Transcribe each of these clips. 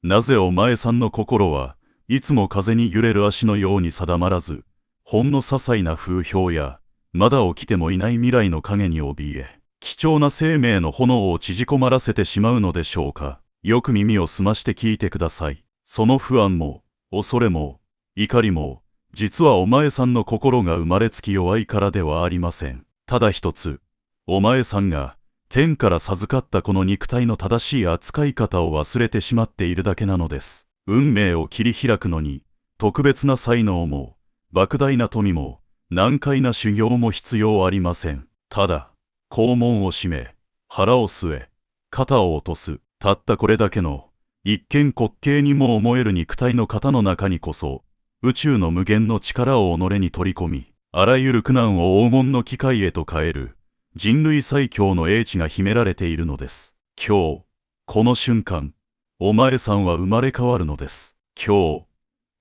なぜお前さんの心はいつも風に揺れる足のように定まらず、ほんの些細な風評や、まだ起きてもいない未来の影に怯え、貴重な生命の炎を縮こまらせてしまうのでしょうか。よく耳を澄まして聞いてください。その不安も、恐れも、怒りも、実はお前さんの心が生まれつき弱いからではありません。ただ一つ、お前さんが天から授かったこの肉体の正しい扱い方を忘れてしまっているだけなのです。運命を切り開くのに、特別な才能も、莫大な富も、難解な修行も必要ありません。ただ、肛門を締め、腹を据え、肩を落とす、たったこれだけの、一見滑稽にも思える肉体の型の中にこそ、宇宙の無限の力を己に取り込み、あらゆる苦難を黄金の機械へと変える、人類最強の英知が秘められているのです。今日、この瞬間、お前さんは生まれ変わるのです。今日、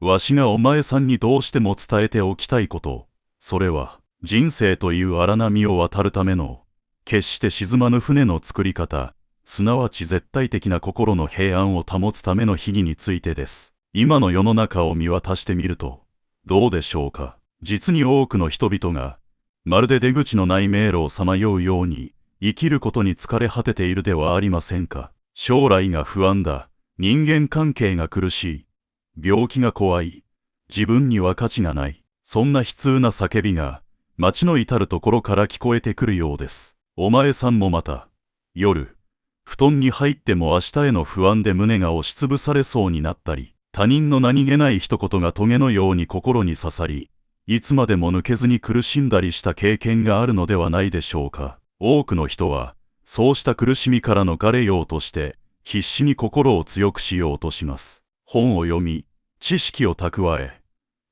わしがお前さんにどうしても伝えておきたいこと、それは、人生という荒波を渡るための、決して沈まぬ船の作り方、すなわち絶対的な心の平安を保つための秘技についてです。今の世の中を見渡してみると、どうでしょうか。実に多くの人々が、まるで出口のない迷路をさまようように、生きることに疲れ果てているではありませんか。将来が不安だ、人間関係が苦しい、病気が怖い、自分には価値がない、そんな悲痛な叫びが、街の至るところから聞こえてくるようです。お前さんもまた、夜、布団に入っても明日への不安で胸が押しつぶされそうになったり、他人の何気ない一言が棘のように心に刺さり、いつまでも抜けずに苦しんだりした経験があるのではないでしょうか。多くの人は、そうした苦しみから逃れようとして、必死に心を強くしようとします。本を読み、知識を蓄え、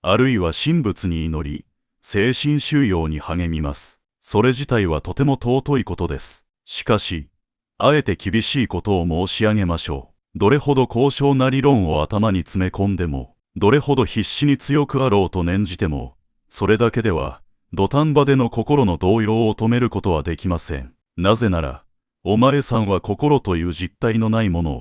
あるいは神仏に祈り、精神修養に励みます。それ自体はとても尊いことです。しかし、あえて厳しいことを申し上げましょう。どれほど高尚な理論を頭に詰め込んでも、どれほど必死に強くあろうと念じても、それだけでは、土壇場での心の動揺を止めることはできません。なぜなら、お前さんは心という実体のないもの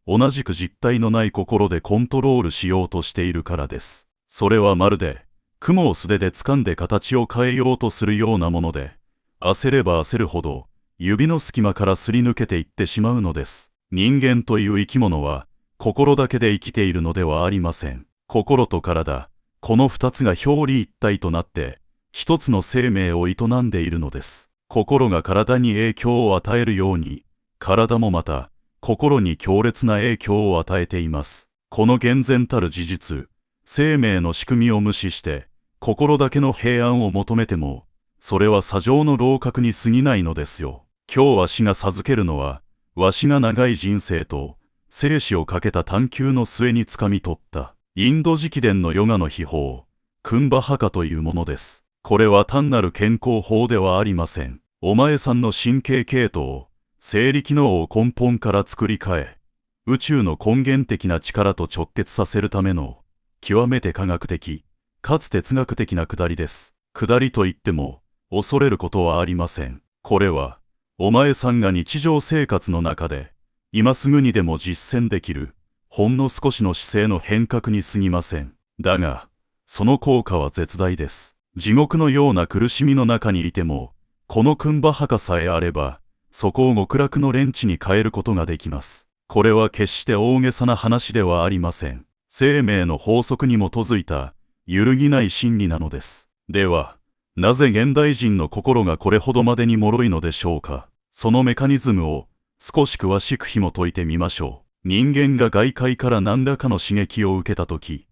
を、同じく実体のない心でコントロールしようとしているからです。それはまるで、雲を素手で掴んで形を変えようとするようなもので、焦れば焦るほど、指の隙間からすり抜けていってしまうのです。人間という生き物は、心だけで生きているのではありません。心と体、この二つが表裏一体となって、一つの生命を営んでいるのです。心が体に影響を与えるように、体もまた、心に強烈な影響を与えています。この厳然たる事実、生命の仕組みを無視して、心だけの平安を求めても、それは砂上の楼閣に過ぎないのですよ。今日わしが授けるのは、わしが長い人生と、生死をかけた探求の末につかみ取った、インド直伝のヨガの秘法、クンバハカというものです。これは単なる健康法ではありません。お前さんの神経系統、生理機能を根本から作り変え、宇宙の根源的な力と直結させるための、極めて科学的、かつ哲学的な下りです。下りといっても、恐れることはありません。これは、お前さんが日常生活の中で、今すぐにでも実践できる、ほんの少しの姿勢の変革に過ぎません。だが、その効果は絶大です。地獄のような苦しみの中にいても、このクンバハカさえあれば、そこを極楽の蓮地に変えることができます。これは決して大げさな話ではありません。生命の法則に基づいた、揺るぎない真理なのです。では、なぜ現代人の心がこれほどまでに脆いのでしょうか。そのメカニズムを少し詳しく紐解いてみましょう。人間が外界から何らかの刺激を受けたとき、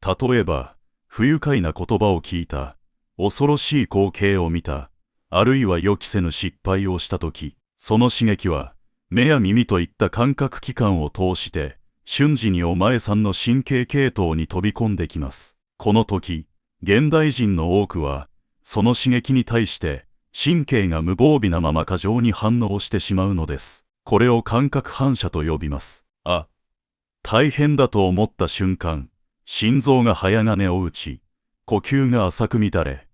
例えば、不愉快な言葉を聞いた、恐ろしい光景を見た、あるいは予期せぬ失敗をしたとき、その刺激は、目や耳といった感覚器官を通して、瞬時にお前さんの神経系統に飛び込んできます。この時、現代人の多くは、その刺激に対して、神経が無防備なまま過剰に反応してしまうのです。これを感覚反射と呼びます。大変だと思った瞬間、心臓が早金を打ち、呼吸が浅く乱れ、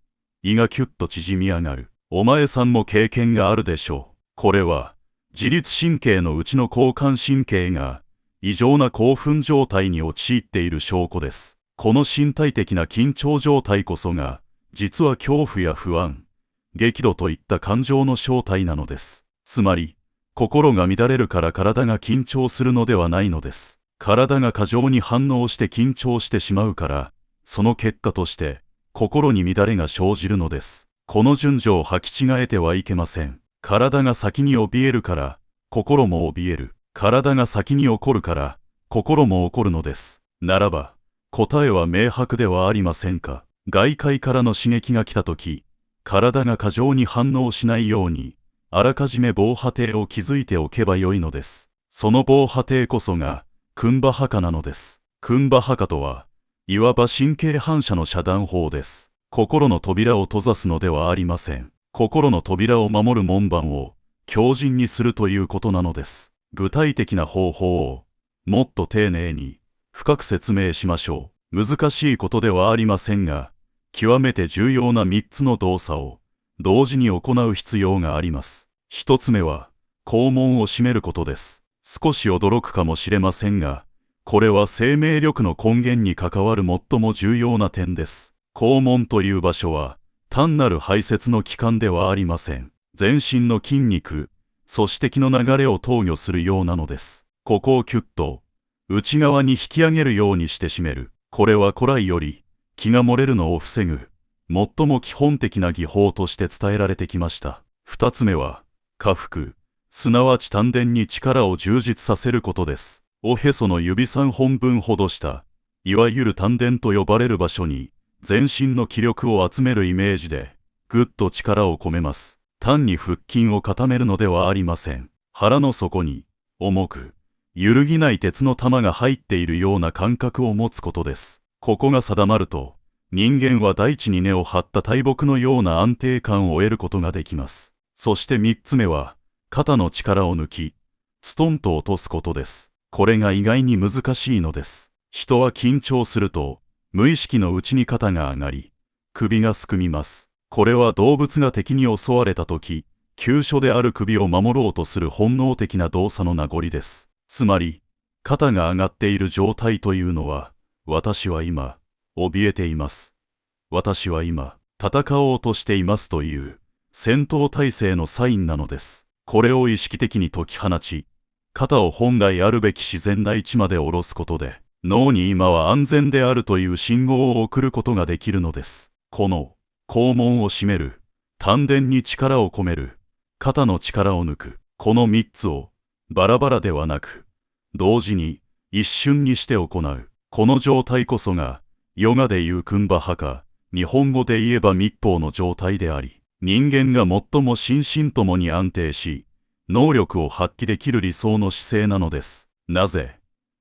胃がキュッと縮み上がる。お前さんも経験があるでしょう。これは、自律神経のうちの交感神経が、異常な興奮状態に陥っている証拠です。この身体的な緊張状態こそが、実は恐怖や不安、激怒といった感情の正体なのです。つまり、心が乱れるから体が緊張するのではないのです。体が過剰に反応して緊張してしまうから、その結果として、心に乱れが生じるのです。この順序を履き違えてはいけません。体が先に怯えるから、心も怯える。体が先に怒るから、心も怒るのです。ならば、答えは明白ではありませんか。外界からの刺激が来たとき、体が過剰に反応しないように、あらかじめ防波堤を築いておけばよいのです。その防波堤こそが、クンバハカなのです。クンバハカとは、いわば神経反射の遮断法です。心の扉を閉ざすのではありません。心の扉を守る門番を強靭にするということなのです。具体的な方法をもっと丁寧に深く説明しましょう。難しいことではありませんが、極めて重要な3つの動作を同時に行う必要があります。1つ目は肛門を締めることです。少し驚くかもしれませんが、これは生命力の根源に関わる最も重要な点です。肛門という場所は単なる排泄の器官ではありません。全身の筋肉、組織的の流れを投与するようなのです。ここをキュッと内側に引き上げるようにして締める。これは古来より気が漏れるのを防ぐ最も基本的な技法として伝えられてきました。2つ目は下腹、すなわち丹田に力を充実させることです。おへその指3本分ほどした、いわゆる丹田と呼ばれる場所に全身の気力を集めるイメージでぐっと力を込めます。単に腹筋を固めるのではありません。腹の底に重く揺るぎない鉄の玉が入っているような感覚を持つことです。ここが定まると、人間は大地に根を張った大木のような安定感を得ることができます。そして3つ目は、肩の力を抜き、ストンと落とすことです。これが意外に難しいのです。人は緊張すると、無意識のうちに肩が上がり、首がすくみます。これは動物が敵に襲われたとき、急所である首を守ろうとする本能的な動作の名残です。つまり、肩が上がっている状態というのは、私は今、怯えています。私は今、戦おうとしていますという、戦闘態勢のサインなのです。これを意識的に解き放ち、肩を本来あるべき自然な位置まで下ろすことで、脳に今は安全であるという信号を送ることができるのです。この、肛門を締める、丹田に力を込める、肩の力を抜く、この3つを、バラバラではなく、同時に、一瞬にして行う。この状態こそが、ヨガでいうクンバハカ、日本語で言えば密法の状態であり、人間が最も心身ともに安定し、能力を発揮できる理想の姿勢なのです。なぜ、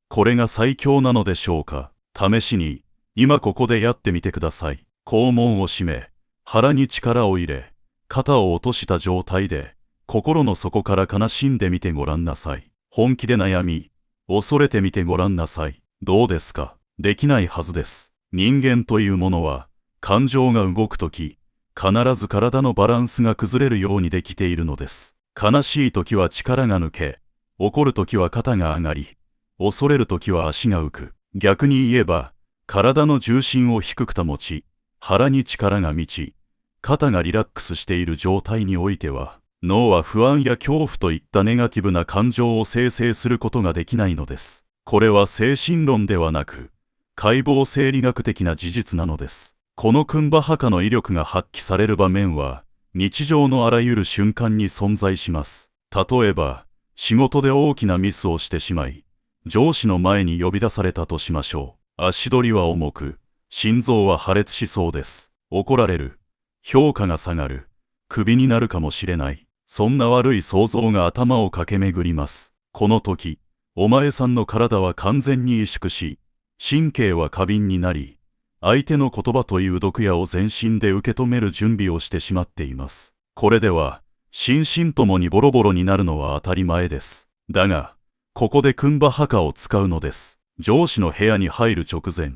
これが最強なのでしょうか。試しに、今ここでやってみてください。肛門を締め、腹に力を入れ、肩を落とした状態で、心の底から悲しんでみてごらんなさい。本気で悩み、恐れてみてごらんなさい。どうですか？できないはずです。人間というものは、感情が動くとき、必ず体のバランスが崩れるようにできているのです。悲しいときは力が抜け、怒るときは肩が上がり、恐れるときは足が浮く。逆に言えば、体の重心を低く保ち、腹に力が満ち、肩がリラックスしている状態においては、脳は不安や恐怖といったネガティブな感情を生成することができないのです。これは精神論ではなく、解剖生理学的な事実なのです。このクンバハカの威力が発揮される場面は、日常のあらゆる瞬間に存在します。例えば、仕事で大きなミスをしてしまい、上司の前に呼び出されたとしましょう。足取りは重く、心臓は破裂しそうです。怒られる。評価が下がる。クビになるかもしれない。そんな悪い想像が頭を駆け巡ります。この時、お前さんの体は完全に萎縮し、神経は過敏になり、相手の言葉という毒矢を全身で受け止める準備をしてしまっています。これでは、心身ともにボロボロになるのは当たり前です。だが、ここでクンバハカを使うのです。上司の部屋に入る直前、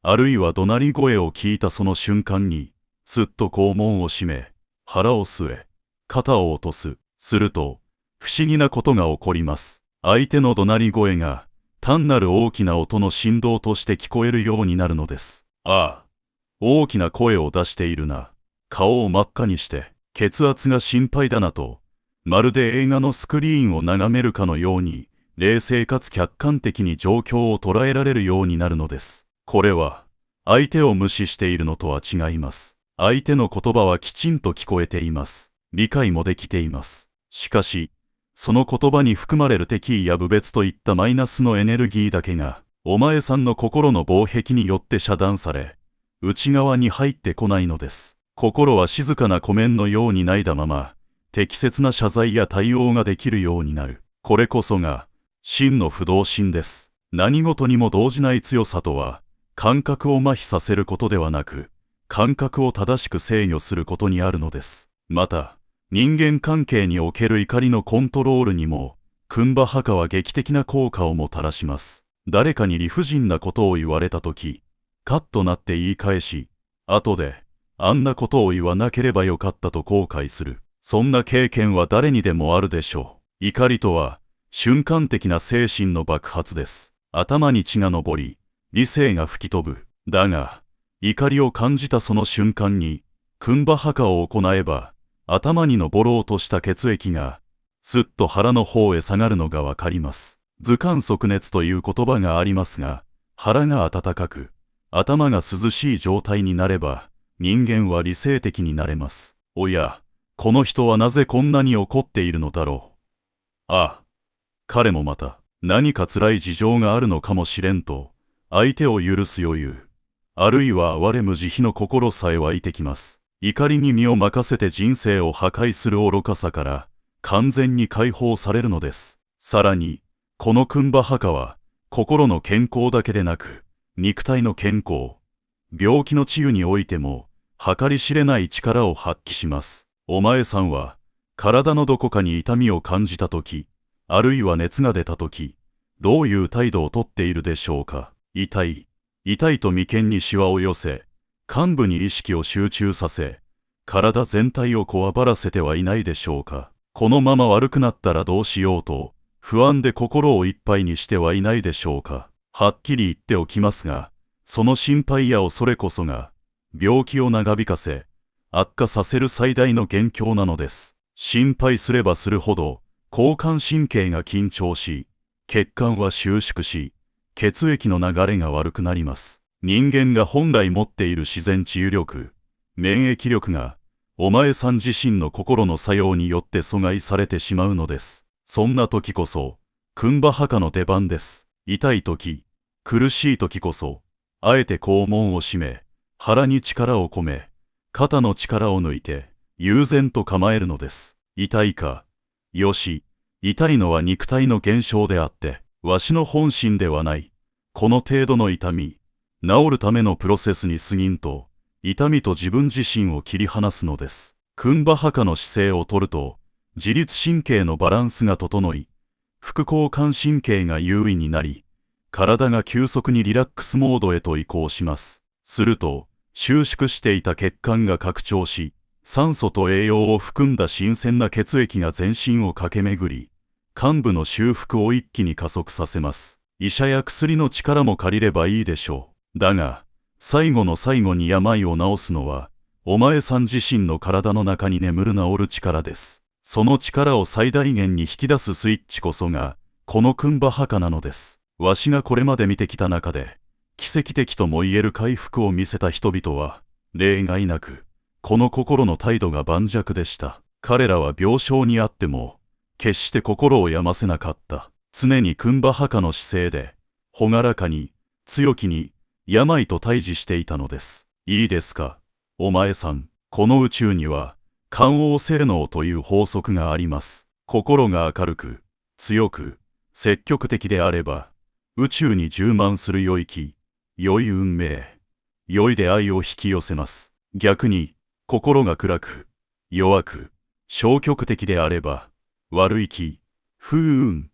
あるいは怒鳴り声を聞いたその瞬間に、すっと肛門を締め、腹を据え、肩を落とす。すると、不思議なことが起こります。相手の怒鳴り声が、単なる大きな音の振動として聞こえるようになるのです。ああ、大きな声を出しているな。顔を真っ赤にして、血圧が心配だなと、まるで映画のスクリーンを眺めるかのように、冷静かつ客観的に状況を捉えられるようになるのです。これは、相手を無視しているのとは違います。相手の言葉はきちんと聞こえています。理解もできています。しかし、その言葉に含まれる敵意や侮蔑といったマイナスのエネルギーだけが、お前さんの心の防壁によって遮断され、内側に入ってこないのです。心は静かな湖面のように泣いたまま、適切な謝罪や対応ができるようになる。これこそが、真の不動心です。何事にも動じない強さとは、感覚を麻痺させることではなく、感覚を正しく制御することにあるのです。また、人間関係における怒りのコントロールにも、クンバハカは劇的な効果をもたらします。誰かに理不尽なことを言われたとき、カッとなって言い返し、後で、あんなことを言わなければよかったと後悔する。そんな経験は誰にでもあるでしょう。怒りとは、瞬間的な精神の爆発です。頭に血が上り、理性が吹き飛ぶ。だが、怒りを感じたその瞬間に、クンバハカを行えば、頭に上ろうとした血液が、すっと腹の方へ下がるのがわかります。頭寒足熱という言葉がありますが、腹が温かく、頭が涼しい状態になれば、人間は理性的になれます。おや、この人はなぜこんなに怒っているのだろう。ああ、彼もまた、何か辛い事情があるのかもしれんと、相手を許す余裕、あるいは哀れむ慈悲の心さえ湧いてきます。怒りに身を任せて人生を破壊する愚かさから完全に解放されるのです。さらに、このクンバハカは心の健康だけでなく、肉体の健康、病気の治癒においても計り知れない力を発揮します。お前さんは体のどこかに痛みを感じたとき、あるいは熱が出たとき、どういう態度をとっているでしょうか。痛いと眉間にシワを寄せ、患部に意識を集中させ、体全体をこわばらせてはいないでしょうか。このまま悪くなったらどうしようと、不安で心をいっぱいにしてはいないでしょうか。はっきり言っておきますが、その心配や恐れこそが、病気を長引かせ、悪化させる最大の元凶なのです。心配すればするほど、交感神経が緊張し、血管は収縮し、血液の流れが悪くなります。人間が本来持っている自然治癒力、免疫力が、お前さん自身の心の作用によって阻害されてしまうのです。そんな時こそ、クンバハカの出番です。痛い時、苦しい時こそ、あえて肛門を締め、腹に力を込め、肩の力を抜いて、悠然と構えるのです。痛いか。よし、痛いのは肉体の現象であって、わしの本心ではない。この程度の痛み、治るためのプロセスに過ぎんと、痛みと自分自身を切り離すのです。クンバハカの姿勢をとると、自律神経のバランスが整い、副交感神経が優位になり、体が急速にリラックスモードへと移行します。すると、収縮していた血管が拡張し、酸素と栄養を含んだ新鮮な血液が全身を駆け巡り、患部の修復を一気に加速させます。医者や薬の力も借りればいいでしょう。だが、最後の最後に病を治すのは、お前さん自身の体の中に眠る治る力です。その力を最大限に引き出すスイッチこそが、このクンバハカなのです。わしがこれまで見てきた中で、奇跡的とも言える回復を見せた人々は、例外なく、この心の態度が盤石でした。彼らは病床にあっても、決して心を病ませなかった。常にクンバハカの姿勢で、朗らかに、強気に、病と対峙していたのです。いいですか、お前さん。この宇宙には、感応性能という法則があります。心が明るく、強く、積極的であれば、宇宙に充満する良い気、良い運命、良い出会いを引き寄せます。逆に、心が暗く、弱く、消極的であれば、悪い気、不運、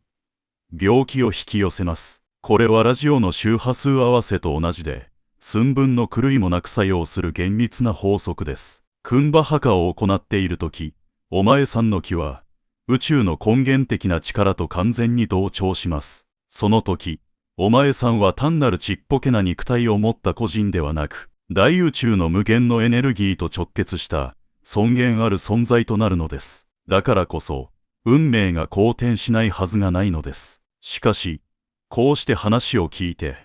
病気を引き寄せます。これはラジオの周波数合わせと同じで、寸分の狂いもなく作用する厳密な法則です。クンバハカを行っているとき、お前さんの気は、宇宙の根源的な力と完全に同調します。その時、お前さんは単なるちっぽけな肉体を持った個人ではなく、大宇宙の無限のエネルギーと直結した尊厳ある存在となるのです。だからこそ、運命が好転しないはずがないのです。しかし、こうして話を聞いて、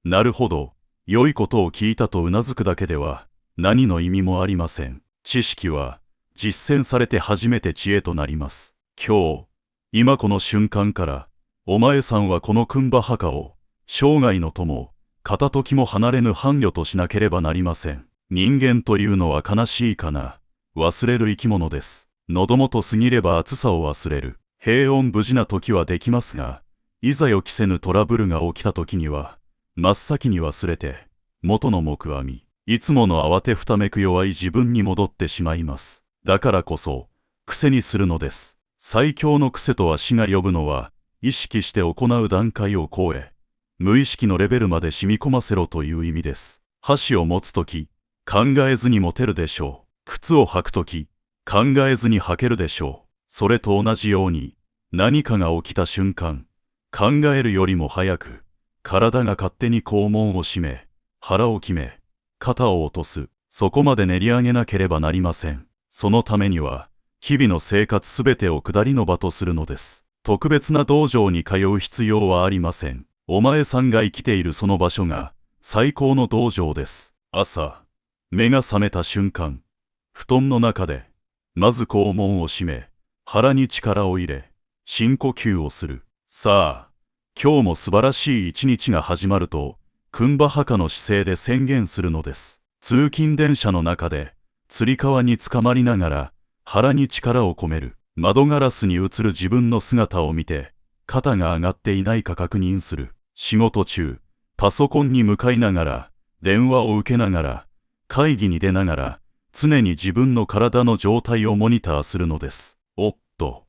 なるほど、良いことを聞いたとうなずくだけでは、何の意味もありません。知識は、実践されて初めて知恵となります。今日、今この瞬間から、お前さんはこのクンバハカを、生涯の友、片時も離れぬ伴侶としなければなりません。人間というのは悲しいかな、忘れる生き物です。喉元過ぎれば暑さを忘れる。平穏無事な時はできますが、いざ予期せぬトラブルが起きた時には、真っ先に忘れて、元の木阿弥、いつもの慌てふためく弱い自分に戻ってしまいます。だからこそ、癖にするのです。最強の癖とは死が呼ぶのは、意識して行う段階を超え、無意識のレベルまで染み込ませろという意味です。箸を持つとき、考えずに持てるでしょう。靴を履くとき、考えずに履けるでしょう。それと同じように、何かが起きた瞬間、考えるよりも早く、体が勝手に肛門を締め、腹を決め、肩を落とす。そこまで練り上げなければなりません。そのためには、日々の生活すべてを下りの場とするのです。特別な道場に通う必要はありません。お前さんが生きているその場所が、最高の道場です。朝、目が覚めた瞬間、布団の中で、まず肛門を締め、腹に力を入れ、深呼吸をする。さあ、今日も素晴らしい一日が始まると、クンバハカの姿勢で宣言するのです。通勤電車の中で、つり革につかまりながら、腹に力を込める。窓ガラスに映る自分の姿を見て、肩が上がっていないか確認する。仕事中、パソコンに向かいながら、電話を受けながら、会議に出ながら、常に自分の体の状態をモニターするのです。おっと。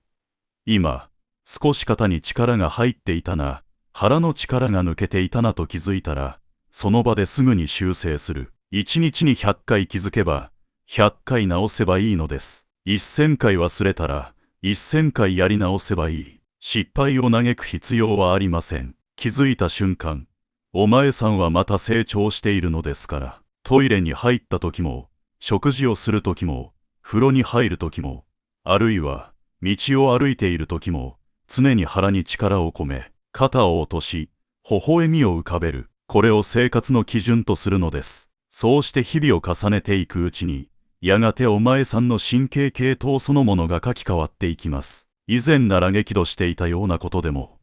今、少し肩に力が入っていたな、腹の力が抜けていたなと気づいたら、その場ですぐに修正する。1日に100回気づけば、100回直せばいいのです。1000回忘れたら、1000回やり直せばいい。失敗を嘆く必要はありません。気づいた瞬間、お前さんはまた成長しているのですから。トイレに入った時も、食事をする時も、風呂に入る時も、あるいは、道を歩いている時も、常に腹に力を込め、肩を落とし、微笑みを浮かべる。これを生活の基準とするのです。そうして日々を重ねていくうちに、やがてお前さんの神経系統そのものが書き換わっていきます。以前なら激怒していたようなことでも、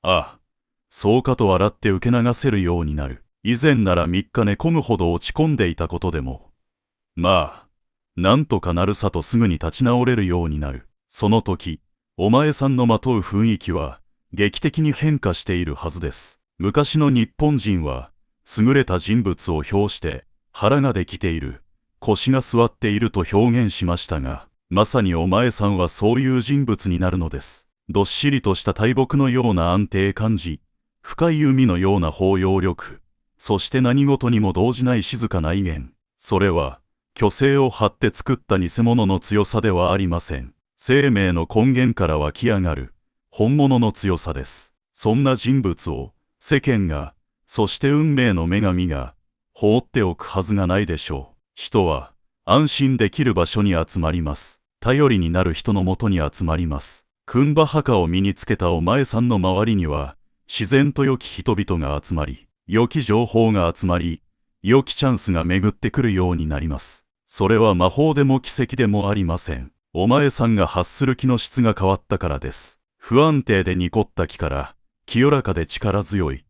ああ、そうかと笑って受け流せるようになる。以前なら3日寝込むほど落ち込んでいたことでも、まあ、なんとかなるさとすぐに立ち直れるようになる。その時、お前さんのまとう雰囲気は、劇的に変化しているはずです。昔の日本人は、優れた人物を評して、腹ができている、腰が座っていると表現しましたが、まさにお前さんはそういう人物になるのです。どっしりとした大木のような安定感じ、深い海のような包容力、そして何事にも動じない静かな威厳。それは、虚勢を張って作った偽物の強さではありません。生命の根源から湧き上がる、本物の強さです。そんな人物を、世間が、そして運命の女神が、放っておくはずがないでしょう。人は、安心できる場所に集まります。頼りになる人のもとに集まります。クンバハカを身につけたお前さんの周りには、自然と良き人々が集まり、良き情報が集まり、良きチャンスが巡ってくるようになります。それは魔法でも奇跡でもありません。お前さんが発する気の質が変わったからです。不安定で濁った気から、清らかで力強い、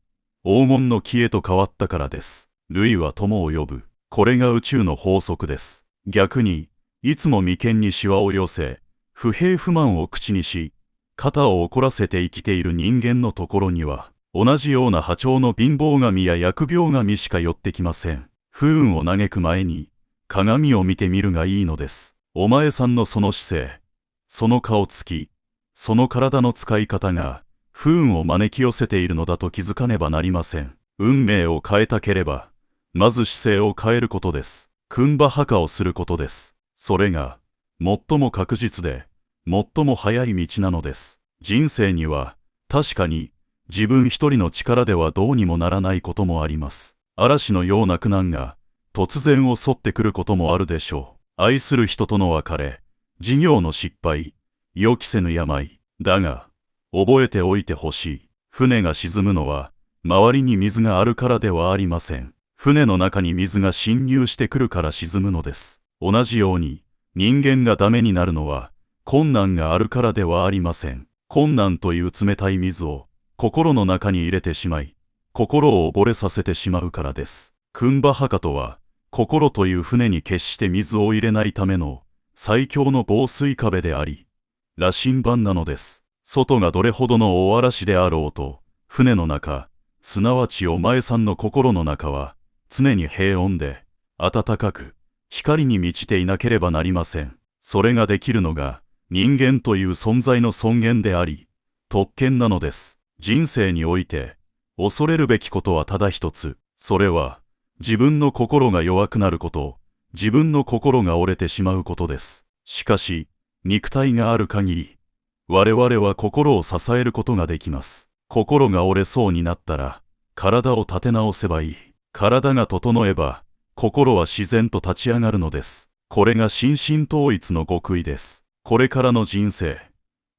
黄金の気へと変わったからです。類は友を呼ぶ。これが宇宙の法則です。逆に、いつも眉間にシワを寄せ、不平不満を口にし、肩を怒らせて生きている人間のところには、同じような波長の貧乏神や疫病神しか寄ってきません。不運を嘆く前に、鏡を見てみるがいいのです。お前さんのその姿勢、その顔つき、その体の使い方が、不運を招き寄せているのだと気づかねばなりません。運命を変えたければ、まず姿勢を変えることです。クンバハカをすることです。それが、最も確実で、最も早い道なのです。人生には、確かに、自分一人の力ではどうにもならないこともあります。嵐のような苦難が突然襲ってくることもあるでしょう。愛する人との別れ、事業の失敗、予期せぬ病。だが、覚えておいてほしい。船が沈むのは、周りに水があるからではありません。船の中に水が侵入してくるから沈むのです。同じように、人間がダメになるのは、困難があるからではありません。困難という冷たい水を、心の中に入れてしまい、心を溺れさせてしまうからです。クンバハカとは、心という船に決して水を入れないための最強の防水壁であり、羅針盤なのです。外がどれほどの大嵐であろうと、船の中、すなわちお前さんの心の中は、常に平穏で、暖かく、光に満ちていなければなりません。それができるのが、人間という存在の尊厳であり、特権なのです。人生において、恐れるべきことはただ一つ。それは、自分の心が弱くなること、自分の心が折れてしまうことです。しかし、肉体がある限り、我々は心を支えることができます。心が折れそうになったら、体を立て直せばいい。体が整えば、心は自然と立ち上がるのです。これが心身統一の極意です。これからの人生、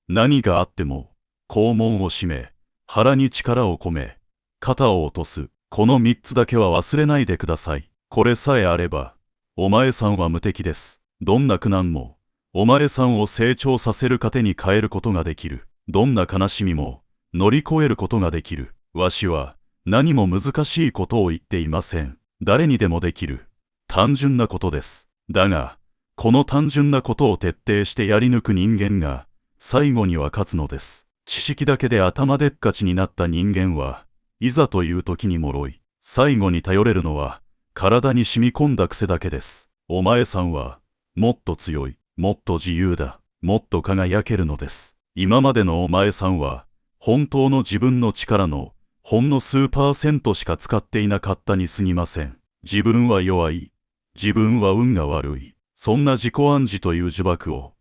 何があっても、肛門を締め、腹に力を込め、肩を落とす。この3つだけは忘れないでください。これさえあれば、お前さんは無敵です。どんな苦難も、お前さんを成長させる糧に変えることができる。どんな悲しみも、乗り越えることができる。わしは、何も難しいことを言っていません。誰にでもできる。単純なことです。だが、この単純なことを徹底してやり抜く人間が、最後には勝つのです。知識だけで頭でっかちになった人間は、いざという時に脆い。最後に頼れるのは、体に染み込んだ癖だけです。お前さんは、もっと強い、もっと自由だ、もっと輝けるのです。今までのお前さんは、本当の自分の力の、ほんの数%しか使っていなかったに過ぎません。自分は弱い。自分は運が悪い。そんな自己暗示という呪縛を、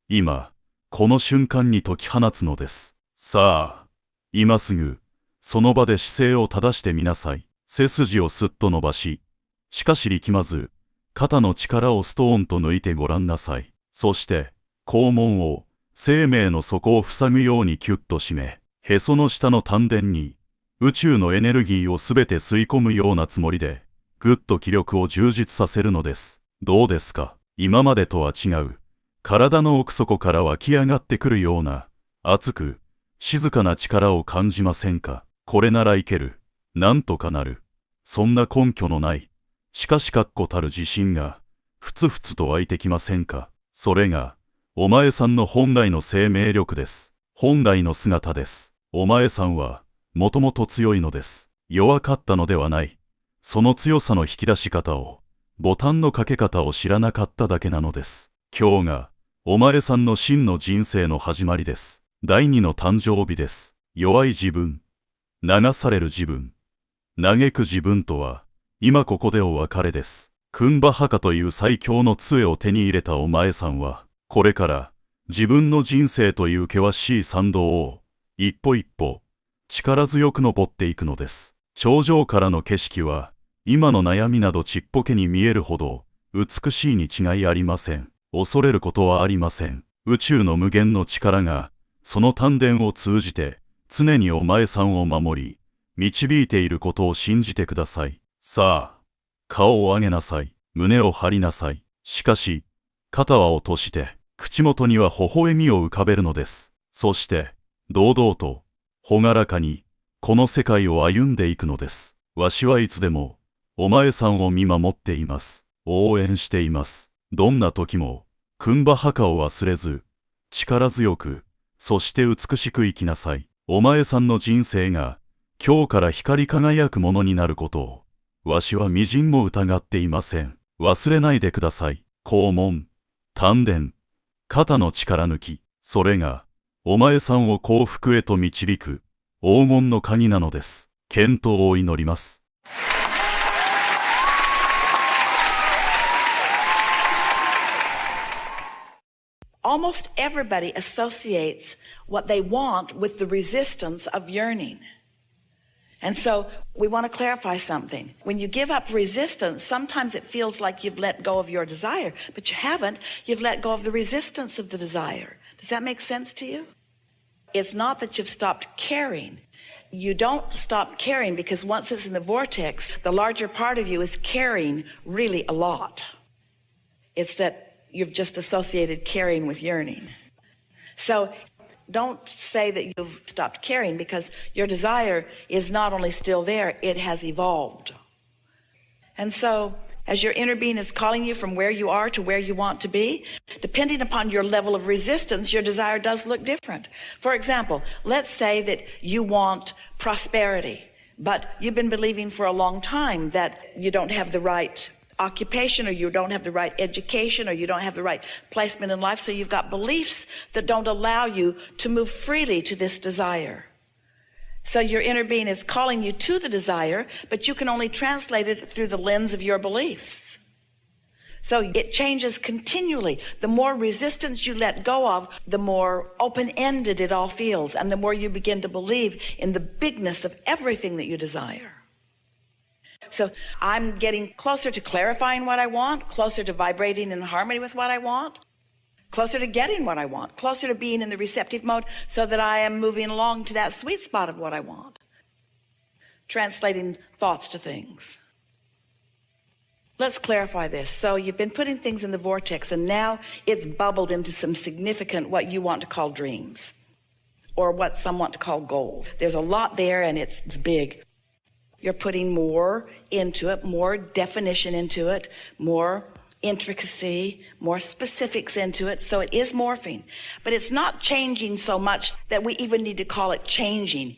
今、この瞬間に解き放つのです。さあ、今すぐ、その場で姿勢を正してみなさい。背筋をすっと伸ばし、しかし力まず、肩の力をストーンと抜いてごらんなさい。そして、肛門を、生命の底を塞ぐようにキュッと締め、へその下の丹田に、宇宙のエネルギーをすべて吸い込むようなつもりで、ぐっと気力を充実させるのです。どうですか？今までとは違う。体の奥底から湧き上がってくるような、熱く、静かな力を感じませんか？これならいける。なんとかなる。そんな根拠のない、しかし確固たる自信が、ふつふつと湧いてきませんか？それが、お前さんの本来の生命力です。本来の姿です。お前さんは、もともと強いのです。弱かったのではない。その強さの引き出し方を、ボタンのかけ方を知らなかっただけなのです。今日が、お前さんの真の人生の始まりです。第二の誕生日です。弱い自分、流される自分、嘆く自分とは、今ここでお別れです。クンバハカという最強の杖を手に入れたお前さんは、これから、自分の人生という険しい山道を、一歩一歩、力強く登っていくのです。頂上からの景色は、今の悩みなどちっぽけに見えるほど、美しいに違いありません。恐れることはありません。宇宙の無限の力が、その丹田を通じて、常にお前さんを守り、導いていることを信じてください。さあ、顔を上げなさい。胸を張りなさい。しかし、肩は落として、口元には微笑みを浮かべるのです。そして、堂々と、朗らかに、この世界を歩んでいくのです。わしはいつでも、お前さんを見守っています。応援しています。どんな時も、クンバハカを忘れず、力強く、そして美しく生きなさい。お前さんの人生が、今日から光り輝くものになることを、わしは微塵も疑っていません。忘れないでください。肛門、丹田、肩の力抜き、それが、お前さんを幸福へと導く、黄金の鍵なのです。健闘を祈ります。Almost everybody associates what they want with the resistance of yearning. And so we want to clarify something. When you give up resistance, sometimes it feels like you've let go of your desire, but you haven't. You've let go of the resistance of the desire. Does that make sense to you? It's not that you've stopped caring. You don't stop caring because once it's in the vortex, the larger part of you is caring really a lot. It's that you've just associated caring with yearning. So don't say that you've stopped caring, because your desire is not only still there, it has evolved. And so as your inner being is calling you from where you are to where you want to be, depending upon your level of resistance, your desire does look different. For example, let's say that you want prosperity, but you've been believing for a long time that you don't have the right occupation, or you don't have the right education, or you don't have the right placement in life, so you've got beliefs that don't allow you to move freely to this desire. So your inner being is calling you to the desire, but you can only translate it through the lens of your beliefs. So it changes continually. The more resistance you let go of, the more open-ended it all feels, and the more you begin to believe in the bigness of everything that you desire. So I'm getting closer to clarifying what I want, closer to vibrating in harmony with what I want, closer to getting what I want, closer to being in the receptive mode, so that I am moving along to that sweet spot of what I want. Translating thoughts to things. Let's clarify this. So you've been putting things in the vortex, and now it's bubbled into some significant, what you want to call dreams, or what some want to call goals. There's a lot there, and it's big. You're putting more into it, more definition into it, more intricacy, more specifics into it. So it is morphing, but it's not changing so much that we even need to call it changing.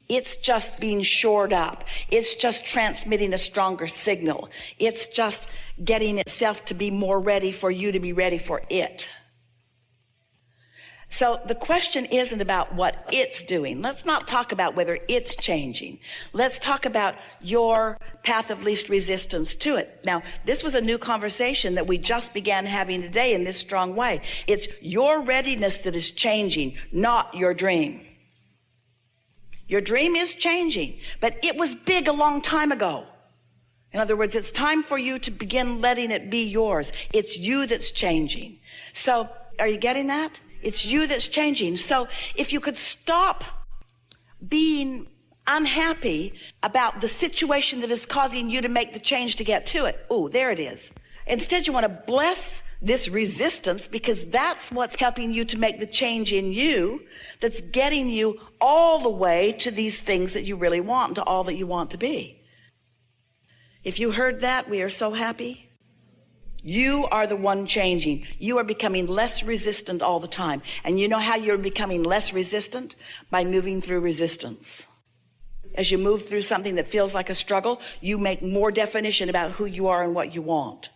It's just being shored up. It's just transmitting a stronger signal. It's just getting itself to be more ready for you to be ready for it. So the question isn't about what it's doing. Let's not talk about whether it's changing. Let's talk about your path of least resistance to it. Now, this was a new conversation that we just began having today in this strong way. It's your readiness that is changing, not your dream. Your dream is changing, but it was big a long time ago. In other words, it's time for you to begin letting it be yours. It's you that's changing. So, are you getting that? It's you that's changing. So if you could stop being unhappy about the situation that is causing you to make the change to get to it. Oh, there it is. Instead, you want to bless this resistance, because that's what's helping you to make the change in you, that's getting you all the way to these things that you really want, to all that you want to be. If you heard that, we are so happy. You are the one changing. You are becoming less resistant all the time. And you know how you're becoming less resistant? By moving through resistance. As you move through something that feels like a struggle, you make more definition about who you are and what you want.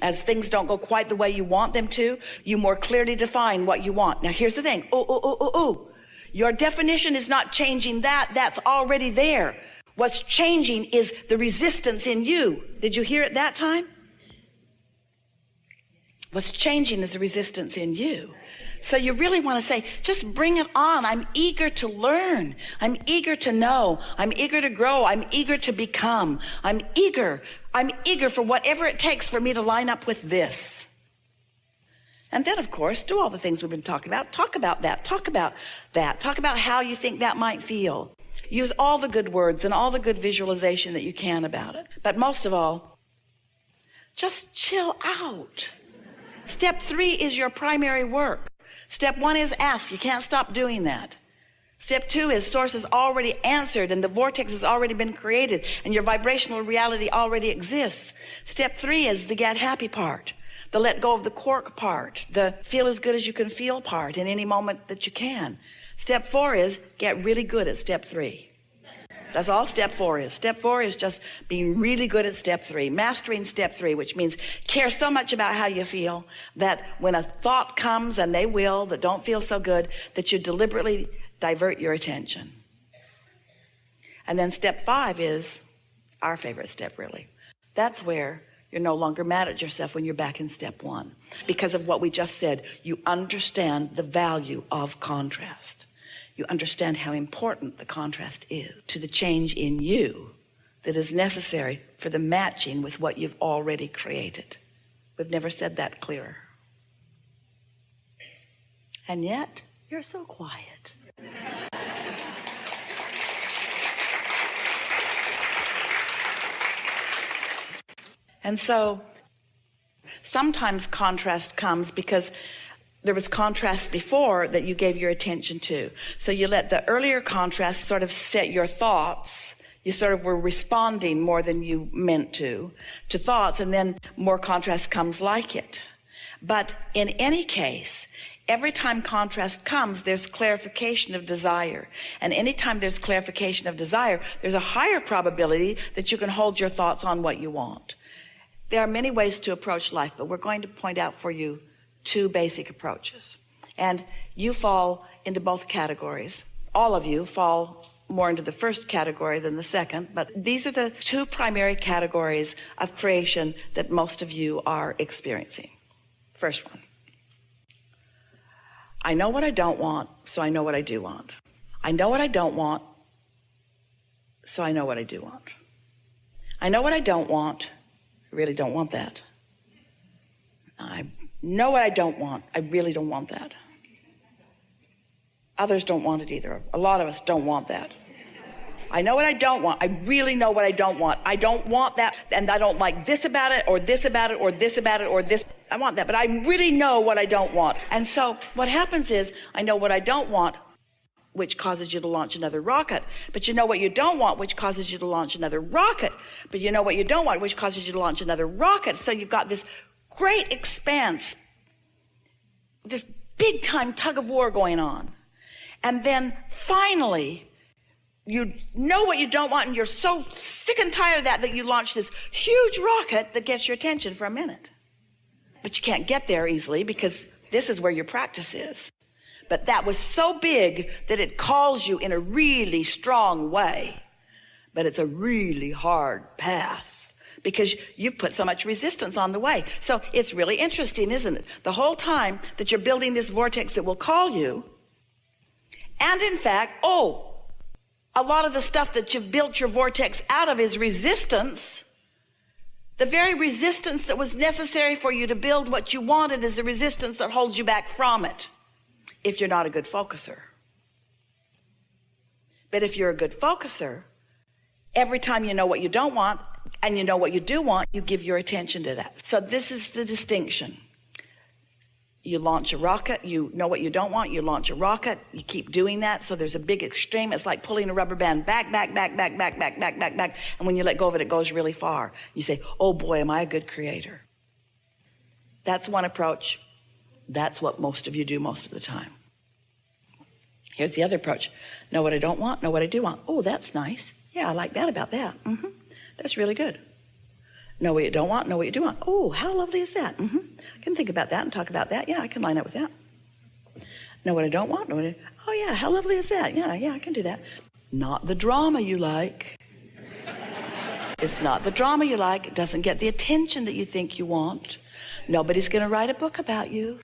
As things don't go quite the way you want them to, you more clearly define what you want. Now here's the thing. Your definition is not changing that. That's already there. What's changing is the resistance in you. Did you hear it that time? What's changing is the resistance in you. So you really want to say, just bring it on. I'm eager to learn. I'm eager to know. I'm eager to grow. I'm eager to become. I'm eager for whatever it takes for me to line up with this. And then, of course, do all the things we've been talking about. Talk about that. Talk about that. Talk about how you think that might feel. Use all the good words and all the good visualization that you can about it. But most of all, just chill out. Step 3 is your primary work. Step 1 is ask. You can't stop doing that. Step 2 is source has already answered, and the vortex has already been created, and your vibrational reality already exists. Step 3 is the get happy part, the let go of the cork part, the feel as good as you can feel part in any moment that you can. Step 4 is get really good at step 3. That's all step 4 is. Step 4 is just being really good at step 3, mastering step 3, which means care so much about how you feel that when a thought comes, and they will, that don't feel so good, that you deliberately divert your attention. And then step 5 is our favorite step, really. That's where you're no longer mad at yourself when you're back in step 1. Because of what we just said, you understand the value of contrast. you understand how important the contrast is to the change in you that is necessary for the matching with what you've already created. We've never said that clearer. And yet, you're so quiet. And so, sometimes contrast comes because there was contrast before that you gave your attention to. So you let the earlier contrast sort of set your thoughts. You sort of were responding more than you meant to thoughts, and then more contrast comes like it. But in any case, every time contrast comes, there's clarification of desire. And anytime there's clarification of desire, there's a higher probability that you can hold your thoughts on what you want. There are many ways to approach life, but we're going to point out for you 2 basic approaches. And you fall into both categories. All of you fall more into the first category than the second, but these are the 2 primary categories of creation that most of you are experiencing. First one. I know what I don't want, so I know what I do want. I know what I don't want, so I know what I do want. I know what I don't want. I really don't want that. I know what I don't want. I really don't want that. Others don't want it either. A lot of us don't want that. I know what I don't want. I really know what I don't want. I don't want that, and I don't like this about it, or this about it, or this about it, or this. I want that, but I really know what I don't want. And so what happens is, I know what I don't want, which causes you to launch another rocket. But you know what you don't want, which causes you to launch another rocket. But you know what you don't want, which causes you to launch another rocket. So you've got this great expanse, this big time tug of war going on. And then finally, you know what you don't want, and you're so sick and tired of that you launch this huge rocket that gets your attention for a minute. But you can't get there easily because this is where your practice is. But that was so big that it calls you in a really strong way. But it's a really hard path because you've put so much resistance on the way. So it's really interesting, isn't it? The whole time that you're building this vortex that will call you, and in fact, a lot of the stuff that you've built your vortex out of is resistance. The very resistance that was necessary for you to build what you wanted is the resistance that holds you back from it, if you're not a good focuser. But if you're a good focuser, every time you know what you don't want and you know what you do want, you give your attention to that. So this is the distinction. You launch a rocket, you know what you don't want, you launch a rocket, you keep doing that, so there's a big extreme. It's like pulling a rubber band back. And when you let go of it, it goes really far. You say, oh boy, am I a good creator. That's one approach. That's what most of you do most of the time. Here's the other approach. Know what I don't want, know what I do want. Oh, that's nice. Yeah, I like that about that. That's really good. Know what you don't want, know what you do want. Oh, how lovely is that? I can think about that and talk about that. Yeah, I can line up with that. Know what I don't want, oh yeah, how lovely is that? Yeah, I can do that. Not the drama you like. It's not the drama you like. It doesn't get the attention that you think you want. Nobody's going to write a book about you.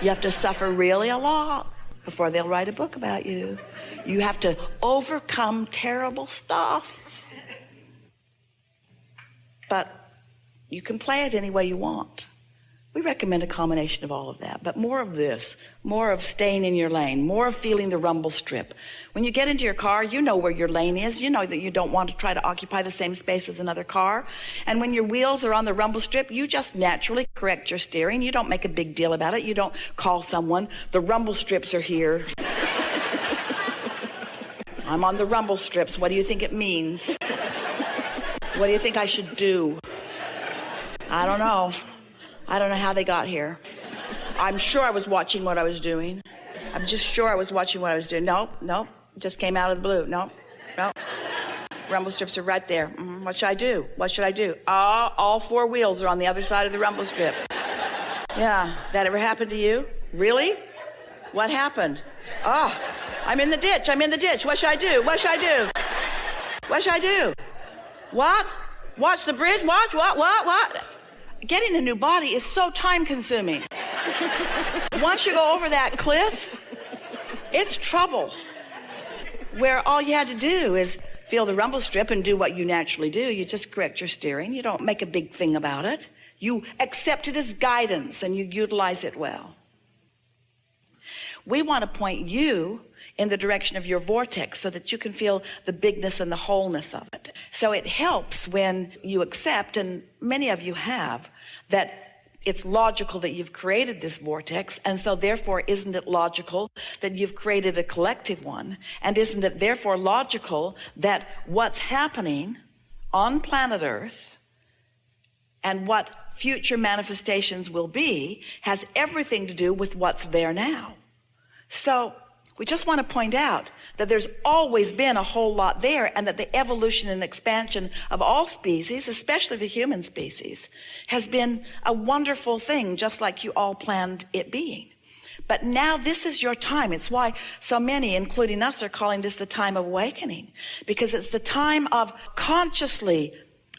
You have to suffer really a lot before they'll write a book about you. You have to overcome terrible stuff. But you can play it any way you want. We recommend a combination of all of that, but more of this, more of staying in your lane, more of feeling the rumble strip. When you get into your car, you know where your lane is. You know that you don't want to try to occupy the same space as another car. And when your wheels are on the rumble strip, you just naturally correct your steering. You don't make a big deal about it. You don't call someone, the rumble strips are here. I'm on the rumble strips. What do you think it means? What do you think I should do? I don't know. I don't know how they got here. I'm sure I was watching what I was doing. I'm just sure I was watching what I was doing. No, it just came out of the blue. No. Rumble strips are right there. What should I do? What should I do? All 4 wheels are on the other side of the rumble strip. Yeah, that ever happened to you? Really? What happened? I'm in the ditch. What should I do? What should I do? What should I do? What? Watch the bridge? Watch? What? Getting a new body is so time consuming. Once you go over that cliff, It's trouble. Where all you had to do is feel the rumble strip and do what you naturally do. You just correct your steering. You don't make a big thing about it. You accept it as guidance and you utilize it well. We want to point you in the direction of your vortex so that you can feel the bigness and the wholeness of it. So it helps when you accept, and many of you have, that it's logical that you've created this vortex, and so therefore isn't it logical that you've created a collective one? And isn't it therefore logical that what's happening on planet Earth and what future manifestations will be has everything to do with what's there now? So we just want to point out that there's always been a whole lot there, and that the evolution and expansion of all species, especially the human species, has been a wonderful thing, just like you all planned it being. But now this is your time. It's why so many, including us, are calling this the time of awakening, because it's the time of consciously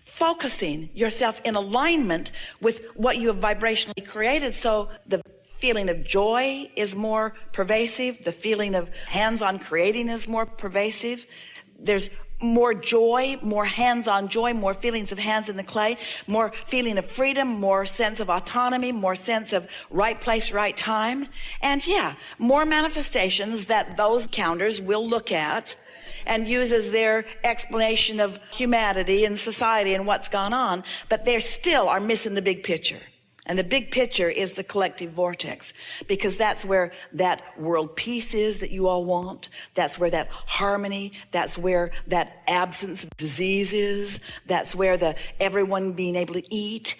focusing yourself in alignment with what you have vibrationally created. So the feeling of joy is more pervasive. The feeling of hands-on creating is more pervasive. There's more joy, more hands-on joy, more feelings of hands in the clay, more feeling of freedom, more sense of autonomy, more sense of right place, right time. And yeah, more manifestations that those counters will look at and use as their explanation of humanity and society and what's gone on, but they still are missing the big picture. And the big picture is the collective vortex, because that's where that world peace is that you all want. That's where that harmony, that's where that absence of disease is. That's where the everyone being able to eat.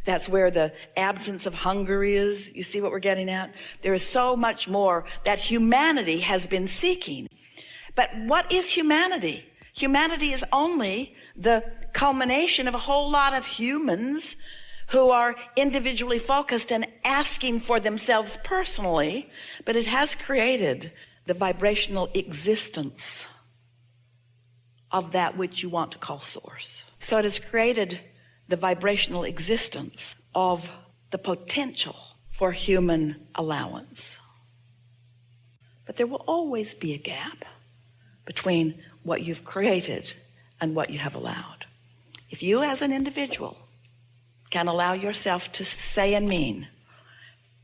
That's where the absence of hunger is. You see what we're getting at? There is so much more that humanity has been seeking. But what is humanity? Humanity is only the culmination of a whole lot of humans who are individually focused and asking for themselves personally, but it has created the vibrational existence of that which you want to call source. So it has created the vibrational existence of the potential for human allowance. But there will always be a gap between what you've created and what you have allowed. If you as an individual can allow yourself to say and mean,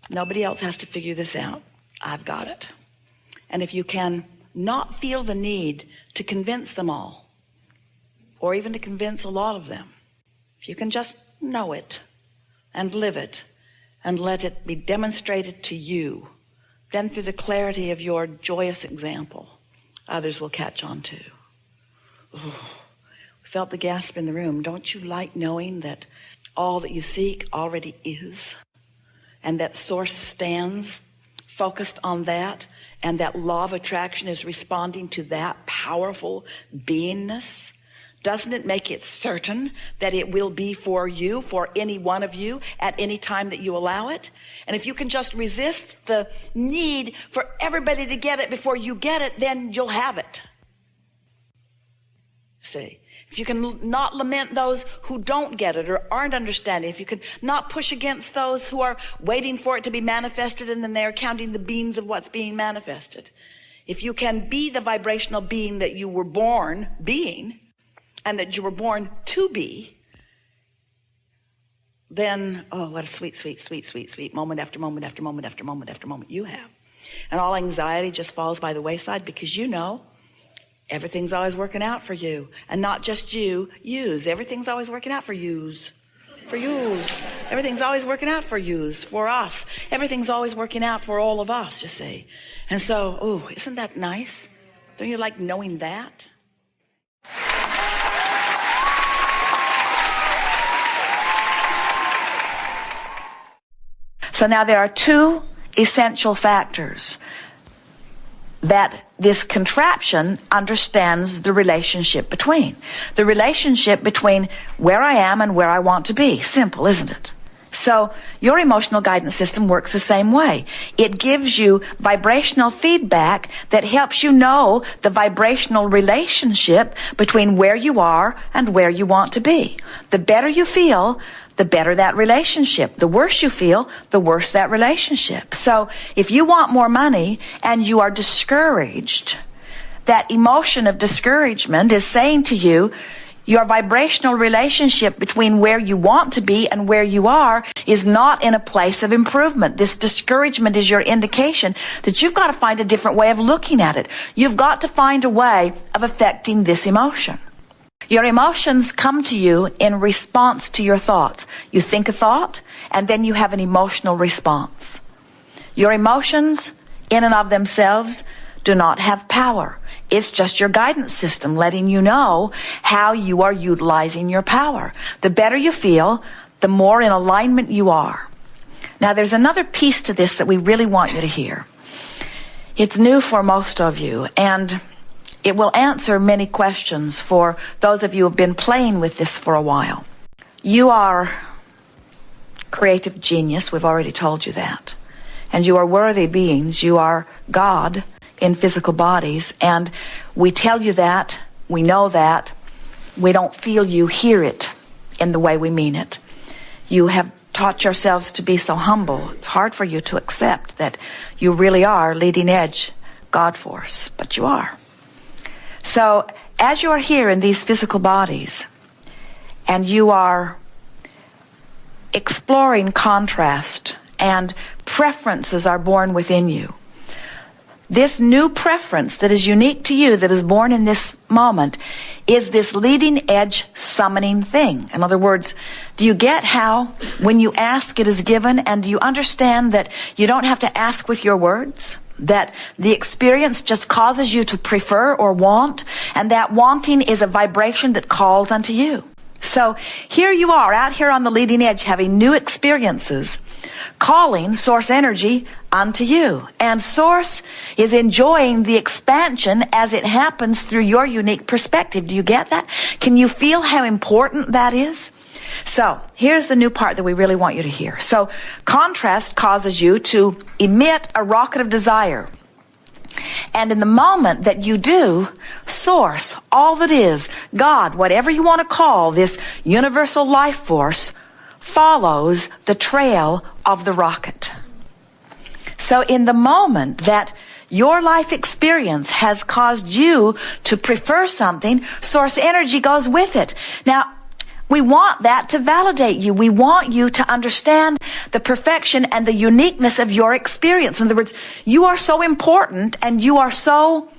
nobody else has to figure this out, I've got it. And if you can not feel the need to convince them all, or even to convince a lot of them, if you can just know it and live it and let it be demonstrated to you, then through the clarity of your joyous example, others will catch on too. Ooh, we felt the gasp in the room. Don't you like knowing that all that you seek already is, and that source stands focused on that, and that law of attraction is responding to that powerful beingness? Doesn't it make it certain that it will be for you, for any one of you, at any time that you allow it? And if you can just resist the need for everybody to get it before you get it, then you'll have it. See? If you can not lament those who don't get it or aren't understanding, if you can not push against those who are waiting for it to be manifested and then they're counting the beans of what's being manifested. If you can be the vibrational being that you were born being and that you were born to be, then, oh, what a sweet, sweet, sweet, sweet, sweet moment after moment after moment after moment after moment you have. And all anxiety just falls by the wayside, because you know everything's always working out for you. And not just you, yous. Everything's always working out for yous. For yous. Everything's always working out for yous, for us. Everything's always working out for all of us, you see. And so, oh, isn't that nice? Don't you like knowing that? So now there are two essential factors that this contraption understands the relationship between. The relationship between where I am and where I want to be. Simple, isn't it? So your emotional guidance system works the same way. It gives you vibrational feedback that helps you know the vibrational relationship between where you are and where you want to be. The better you feel, the better that relationship. The worse you feel, the worse that relationship. So if you want more money and you are discouraged, that emotion of discouragement is saying to you, your vibrational relationship between where you want to be and where you are is not in a place of improvement. This discouragement is your indication that you've got to find a different way of looking at it. You've got to find a way of affecting this emotion. Your emotions come to you in response to your thoughts. You think a thought, and then you have an emotional response. Your emotions, in and of themselves, do not have power. It's just your guidance system letting you know how you are utilizing your power. The better you feel, the more in alignment you are. Now, there's another piece to this that we really want you to hear. It's new for most of you, and it will answer many questions for those of you who have been playing with this for a while. You are creative genius. We've already told you that. And you are worthy beings. You are God in physical bodies, and we tell you that, we know that, we don't feel you hear it in the way we mean it. You have taught yourselves to be so humble, it's hard for you to accept that you really are leading edge God force, but you are. So as you are here in these physical bodies, and you are exploring contrast, and preferences are born within you, this new preference that is unique to you, that is born in this moment, is this leading edge summoning thing. In other words, do you get how when you ask it is given, and do you understand that you don't have to ask with your words? That the experience just causes you to prefer or want, and that wanting is a vibration that calls unto you. So here you are out here on the leading edge having new experiences, calling source energy unto you. And source is enjoying the expansion as it happens through your unique perspective. Do you get that? Can you feel how important that is? So here's the new part that we really want you to hear. So contrast causes you to emit a rocket of desire. And in the moment that you do, source, all that is, God, whatever you want to call this universal life force, follows the trail of the rocket. So in the moment that your life experience has caused you to prefer something, source energy goes with it. Now, we want that to validate you. We want you to understand the perfection and the uniqueness of your experience. In other words, you are so important and you are so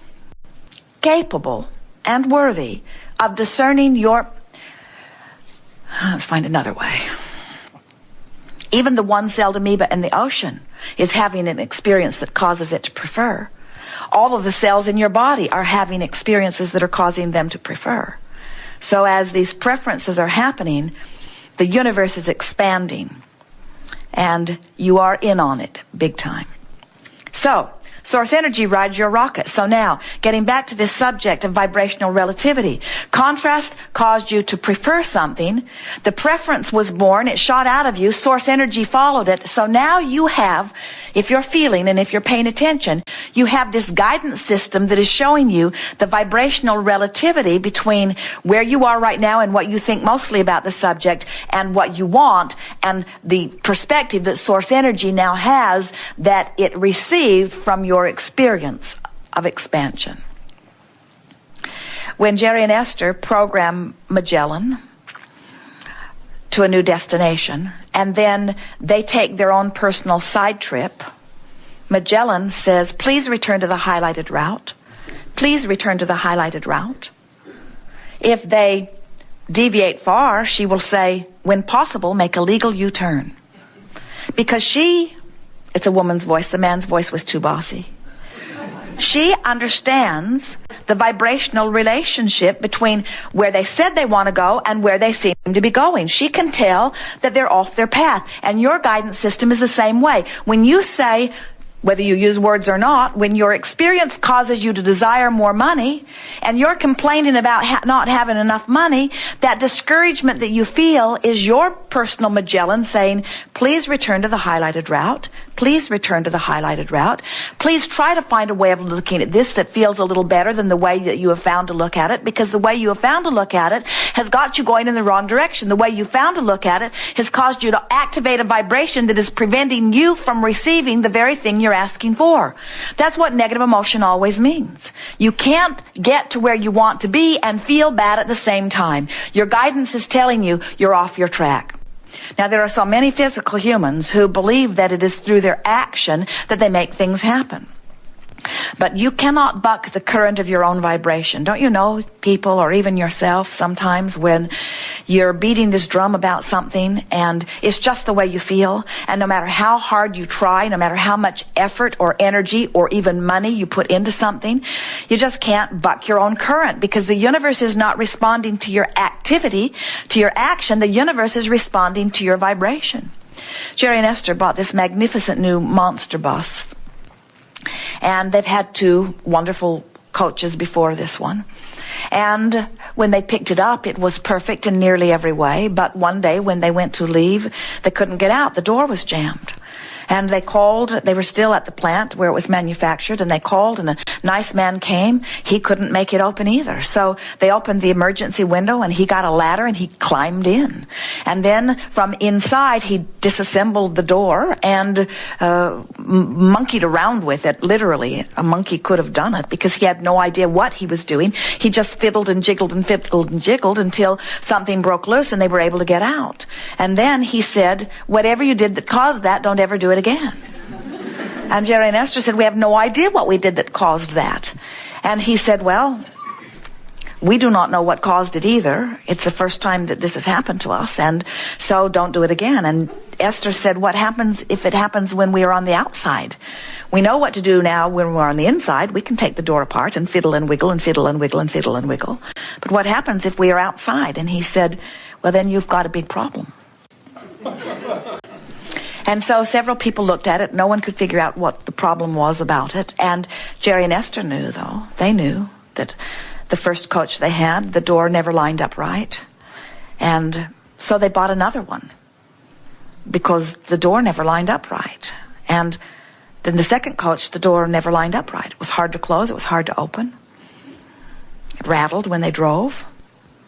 capable and worthy of discerning your... Let's find another way. Even the one-celled amoeba in the ocean is having an experience that causes it to prefer. All of the cells in your body are having experiences that are causing them to prefer. So as these preferences are happening, the universe is expanding, and you are in on it big time. So source energy rides your rocket. So now, getting back to this subject of vibrational relativity, contrast caused you to prefer something. The preference was born. It shot out of you. Source energy followed it. So now you have, if you're feeling and if you're paying attention, you have this guidance system that is showing you the vibrational relativity between where you are right now and what you think mostly about the subject and what you want, and the perspective that source energy now has that it received from your experience of expansion. When Jerry and Esther program Magellan to a new destination, and then they take their own personal side trip, Magellan says, please return to the highlighted route. Please return to the highlighted route. If they deviate far, she will say, when possible, make a legal U-turn. Because it's a woman's voice, the man's voice was too bossy. She understands the vibrational relationship between where they said they want to go and where they seem to be going. She can tell that they're off their path. And your guidance system is the same way. When you say, whether you use words or not, when your experience causes you to desire more money and you're complaining about not having enough money, that discouragement that you feel is your personal Magellan saying, please return to the highlighted route. Please return to the highlighted route. Please try to find a way of looking at this that feels a little better than the way that you have found to look at it, because the way you have found to look at it has got you going in the wrong direction. The way you found to look at it has caused you to activate a vibration that is preventing you from receiving the very thing you're asking for. That's what negative emotion always means. You can't get to where you want to be and feel bad at the same time. Your guidance is telling you you're off your track. Now, there are so many physical humans who believe that it is through their action that they make things happen. But you cannot buck the current of your own vibration. Don't you know, people, or even yourself, sometimes when you're beating this drum about something and it's just the way you feel, and no matter how hard you try, no matter how much effort or energy or even money you put into something, you just can't buck your own current, because the universe is not responding to your activity, to your action. The universe is responding to your vibration. Jerry and Esther bought this magnificent new monster bus. And they've had two wonderful coaches before this one. And when they picked it up, it was perfect in nearly every way. But one day when they went to leave, they couldn't get out. The door was jammed. And they called, they were still at the plant where it was manufactured, and they called, and a nice man came. He couldn't make it open either. So they opened the emergency window, and he got a ladder, and he climbed in. And then from inside, he disassembled the door and monkeyed around with it, literally. A monkey could have done it, because he had no idea what he was doing. He just fiddled and jiggled and fiddled and jiggled until something broke loose, and they were able to get out. And then he said, whatever you did that caused that, don't ever do it again. And Jerry and Esther said, we have no idea what we did that caused that. And he said, well, we do not know what caused it either. It's the first time that this has happened to us, and so don't do it again. And Esther said, what happens if it happens when we are on the outside? We know what to do now when we're on the inside. We can take the door apart and fiddle and wiggle and fiddle and wiggle and fiddle and wiggle. But what happens if we are outside? And he said, well, then you've got a big problem. And so several people looked at it. No one could figure out what the problem was about it. And Jerry and Esther knew, though. They knew that the first coach they had, the door never lined up right. And so they bought another one, because the door never lined up right. And then the second coach, the door never lined up right. It was hard to close. It was hard to open. It rattled when they drove.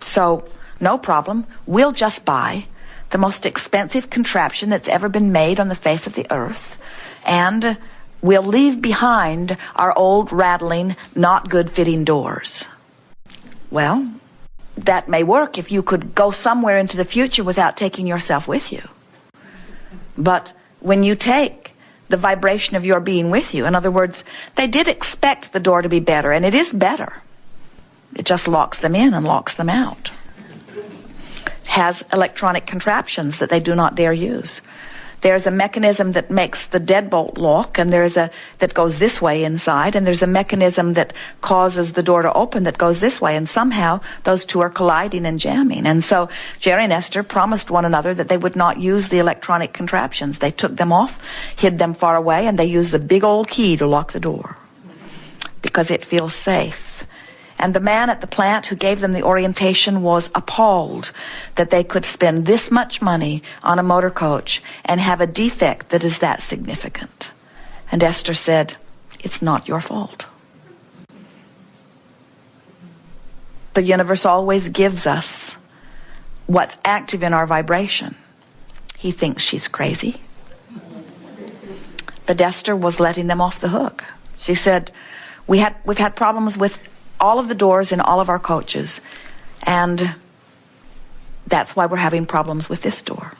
So no problem. We'll just buy the most expensive contraption that's ever been made on the face of the earth, and we'll leave behind our old, rattling, not good fitting doors. Well, that may work if you could go somewhere into the future without taking yourself with you. But when you take the vibration of your being with you, in other words, they did expect the door to be better, and it is better. It just locks them in and locks them out. Has electronic contraptions that they do not dare use. There's a mechanism that makes the deadbolt lock, and there's a that goes this way inside, and there's a mechanism that causes the door to open that goes this way, and somehow those two are colliding and jamming. And so Jerry and Esther promised one another that they would not use the electronic contraptions. They took them off, hid them far away, and they used the big old key to lock the door, because it feels safe. And the man at the plant who gave them the orientation was appalled that they could spend this much money on a motor coach and have a defect that is that significant. And Esther said, it's not your fault. The universe always gives us what's active in our vibration. He thinks she's crazy. But Esther was letting them off the hook. She said, we've had problems with all of the doors in all of our coaches, and that's why we're having problems with this door.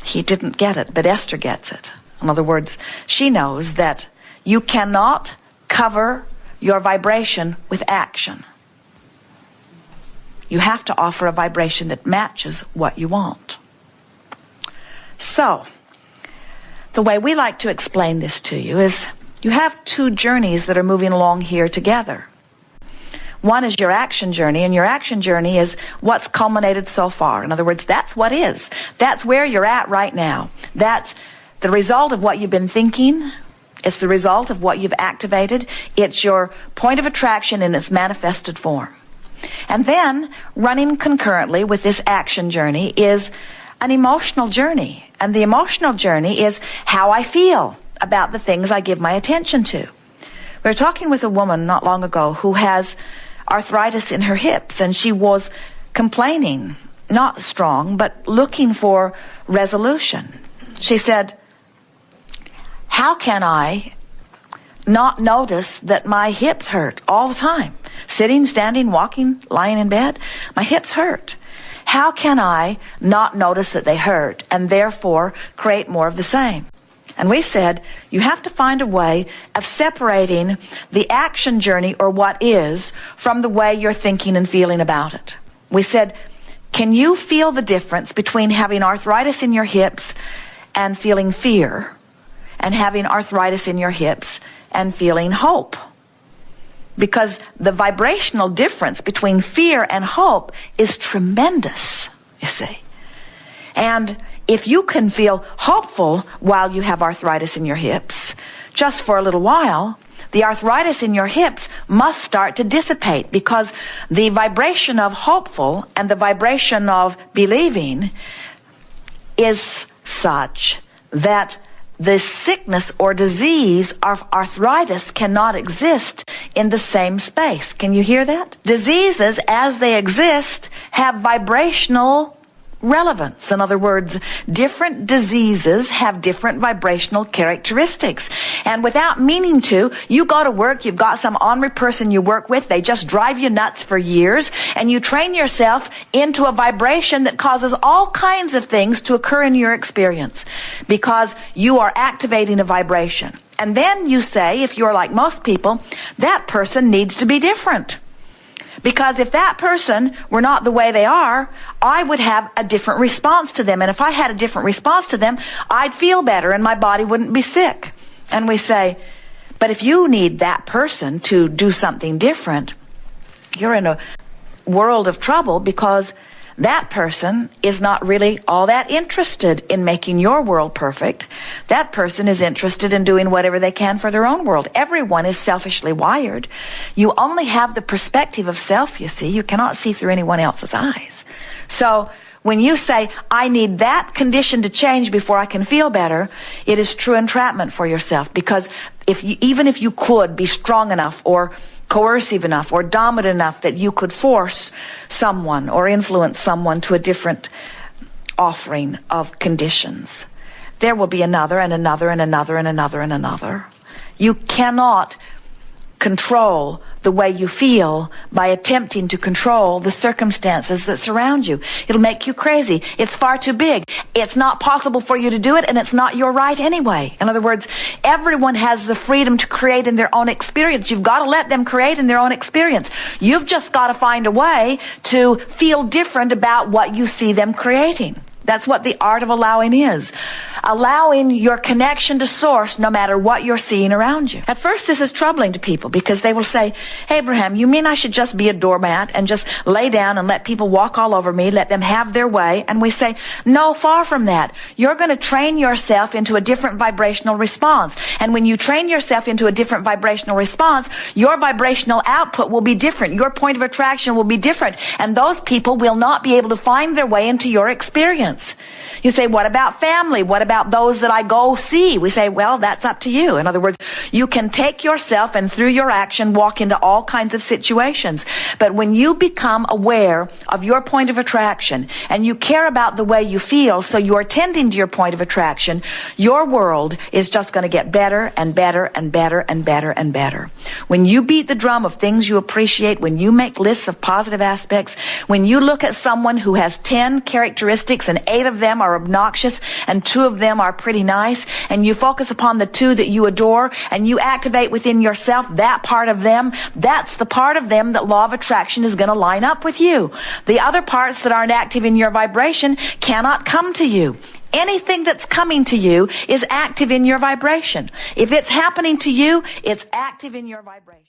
He didn't get it, but Esther gets it. In other words, she knows that you cannot cover your vibration with action. You have to offer a vibration that matches what you want. So, the way we like to explain this to you is you have two journeys that are moving along here together. One is your action journey, and your action journey is what's culminated so far. In other words, that's what is. That's where you're at right now. That's the result of what you've been thinking, It's the result of what you've activated. It's your point of attraction in its manifested form. And then, running concurrently with this action journey is an emotional journey. And the emotional journey is how I feel about the things I give my attention to. We were talking with a woman not long ago who has arthritis in her hips, and she was complaining, not strong, but looking for resolution. She said, how can I not notice that my hips hurt all the time? Sitting, standing, walking, lying in bed, my hips hurt. How can I not notice that they hurt and therefore create more of the same? And we said, you have to find a way of separating the action journey, or what is, from the way you're thinking and feeling about it. We said, can you feel the difference between having arthritis in your hips and feeling fear, and having arthritis in your hips and feeling hope? Because the vibrational difference between fear and hope is tremendous, you see. And if you can feel hopeful while you have arthritis in your hips, just for a little while, the arthritis in your hips must start to dissipate, because the vibration of hopeful and the vibration of believing is such that the sickness or disease of arthritis cannot exist in the same space. Can you hear that? Diseases, as they exist, have vibrational relevance. In other words, different diseases have different vibrational characteristics. And without meaning to, you go to work, you've got some ornery person you work with, they just drive you nuts for years, and you train yourself into a vibration that causes all kinds of things to occur in your experience, because you are activating a vibration. And then you say, if you're like most people, that person needs to be different. Because if that person were not the way they are, I would have a different response to them. And if I had a different response to them, I'd feel better and my body wouldn't be sick. And we say, but if you need that person to do something different, you're in a world of trouble, because that person is not really all that interested in making your world perfect. That person is interested in doing whatever they can for their own world. Everyone is selfishly wired. You only have the perspective of self, you see. You cannot see through anyone else's eyes. So when you say, I need that condition to change before I can feel better, it is true entrapment for yourself. Because even if you could be strong enough or coercive enough or dominant enough that you could force someone or influence someone to a different offering of conditions, there will be another and another and another and another and another. You cannot control the way you feel by attempting to control the circumstances that surround you. It'll make you crazy. It's far too big. It's not possible for you to do it, and it's not your right anyway. In other words, everyone has the freedom to create in their own experience. You've got to let them create in their own experience. You've just got to find a way to feel different about what you see them creating. That's what the art of allowing is. Allowing your connection to source no matter what you're seeing around you. At first this is troubling to people, because they will say, hey, Abraham, you mean I should just be a doormat and just lay down and let people walk all over me, let them have their way? And we say, no, far from that. You're going to train yourself into a different vibrational response. And when you train yourself into a different vibrational response, your vibrational output will be different. Your point of attraction will be different. And those people will not be able to find their way into your experience. You say, what about family? What about those that I go see? We say, well, that's up to you. In other words, you can take yourself and through your action walk into all kinds of situations. But when you become aware of your point of attraction and you care about the way you feel, so you're tending to your point of attraction, your world is just going to get better and better and better and better and better. When you beat the drum of things you appreciate, when you make lists of positive aspects, when you look at someone who has 10 characteristics and 8 of them are obnoxious and 2 of them are pretty nice, and you focus upon the 2 that you adore and you activate within yourself that part of them, that's the part of them that law of attraction is going to line up with you. The other parts that aren't active in your vibration cannot come to you. Anything that's coming to you is active in your vibration. If it's happening to you, it's active in your vibration.